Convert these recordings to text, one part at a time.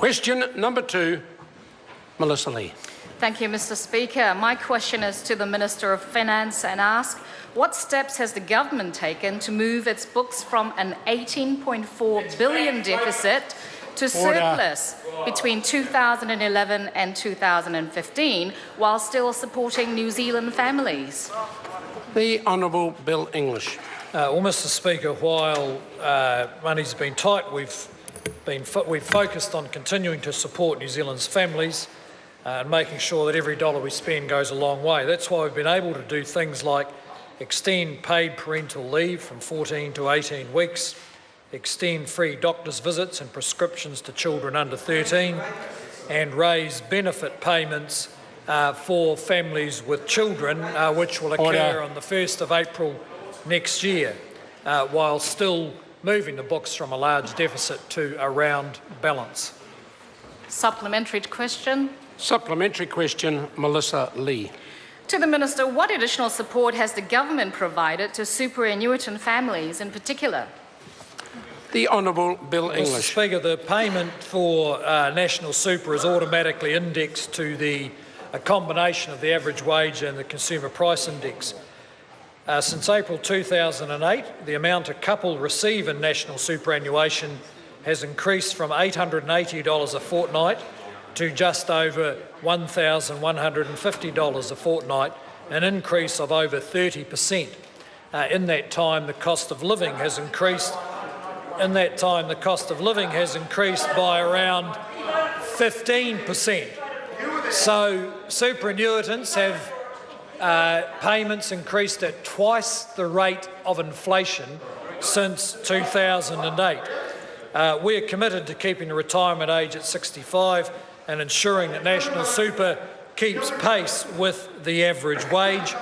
Question number 2, Melissa Lee. Thank you, Mr. Speaker. My question is to the Minister of Finance and asks, what steps has the government taken to move its books from an $18.4 billion deficit to surplus between 2011 and 2015, while still supporting New Zealand families? The Honourable Bill English. Well, Mr. Speaker, while money's been tight, we've focused on continuing to support New Zealand's families and making sure that every dollar we spend goes a long way. That's why we've been able to do things like extend paid parental leave from 14 to 18 weeks, extend free doctor's visits and prescriptions to children under 13, and raise benefit payments for families with children, which will occur on the 1st of April next year, while still moving the books from a large deficit to a round balance. Supplementary question. Supplementary question, Melissa Lee. To the Minister, what additional support has the government provided to superannuitant families in particular? The Honourable Bill English. Mr. Speaker, the payment for National Super is automatically indexed to a combination of the average wage and the Consumer Price Index. Since April 2008, the amount a couple receive in national superannuation has increased from $880 a fortnight to just over $1,150 a fortnight, an increase of over 30%. In that time, the cost of living has increased. In that time, the cost of living has increased by around 15%. So superannuitants have payments increased at twice the rate of inflation since 2008. We are committed to keeping the retirement age at 65 and ensuring that National Super keeps pace with the average wage.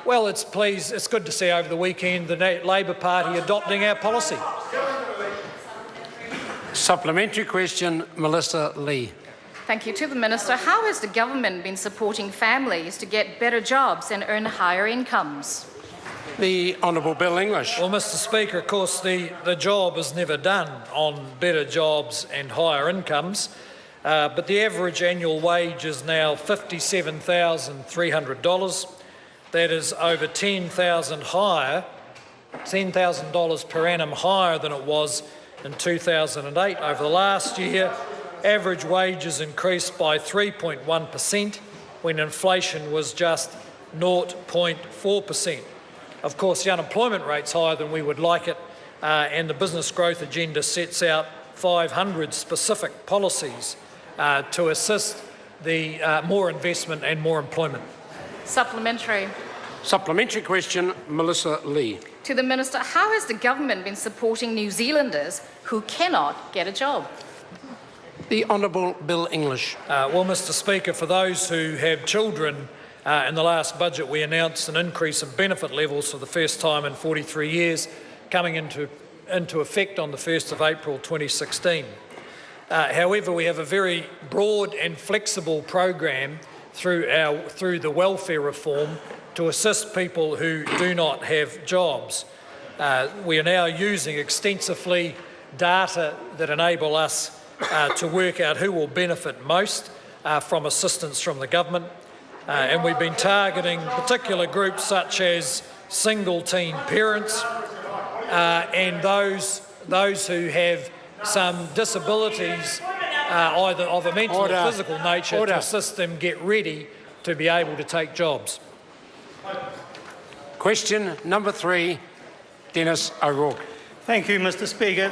Well, it's good to see over the weekend the Labor Party adopting our policy. Supplementary question, Melissa Lee. Thank you. To the Minister, how has the government been supporting families to get better jobs and earn higher incomes? The Honourable Bill English. Well, Mr. Speaker, of course, the job is never done on better jobs and higher incomes, but the average annual wage is now $57,300. That is over $10,000 per annum higher than it was in 2008. Over the last year, average wages increased by 3.1% when inflation was just 0.4%. Of course, the unemployment rate's higher than we would like it, and the business growth agenda sets out 500 specific policies to assist the more investment and more employment. Supplementary. Supplementary question, Melissa Lee. To the Minister, how has the government been supporting New Zealanders who cannot get a job? The Honourable Bill English. Well, Mr. Speaker, for those who have children, in the last budget we announced an increase in benefit levels for the first time in 43 years, coming into effect on the 1st of April 2016. However, we have a very broad and flexible program through the welfare reform to assist people who do not have jobs. We are now using extensively data that enable us to work out who will benefit most from assistance from the government. And we've been targeting particular groups such as single-teen parents and those who have some disabilities, either of a mental or physical nature, to assist them get ready to be able to take jobs. Question number 3, Dennis O'Rourke. Thank you, Mr. Speaker.